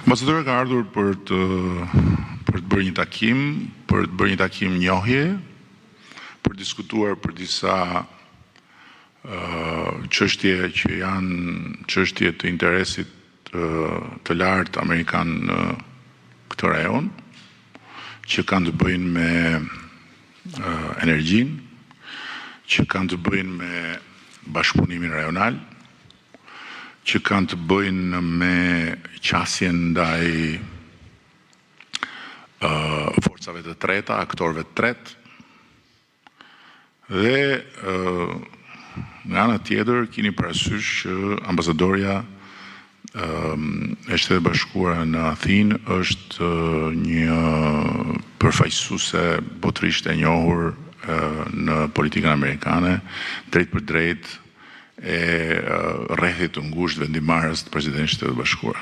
Ambasadori ka ardhur për të bërë një takim njohje, për diskutuar për disa çështje që janë çështje të interesit të lartë amerikan në këtë rajon, që kanë të bëjnë me energjinë, që kanë të bëjnë me bashkëpunimin rajonal, që kanë të bëjnë me qasjen ndaj forcave të treta, aktorëve të tretë, dhe nga ana tjetër keni parasysh që ambasadorja e Shtetit Bashkuar në Athinë është një përfaqësuese botërisht e njohur në politikën amerikane, drejt për drejt e rrethit të ngushtë vendimarrës të Presidentit të Shtetit Bashkuar.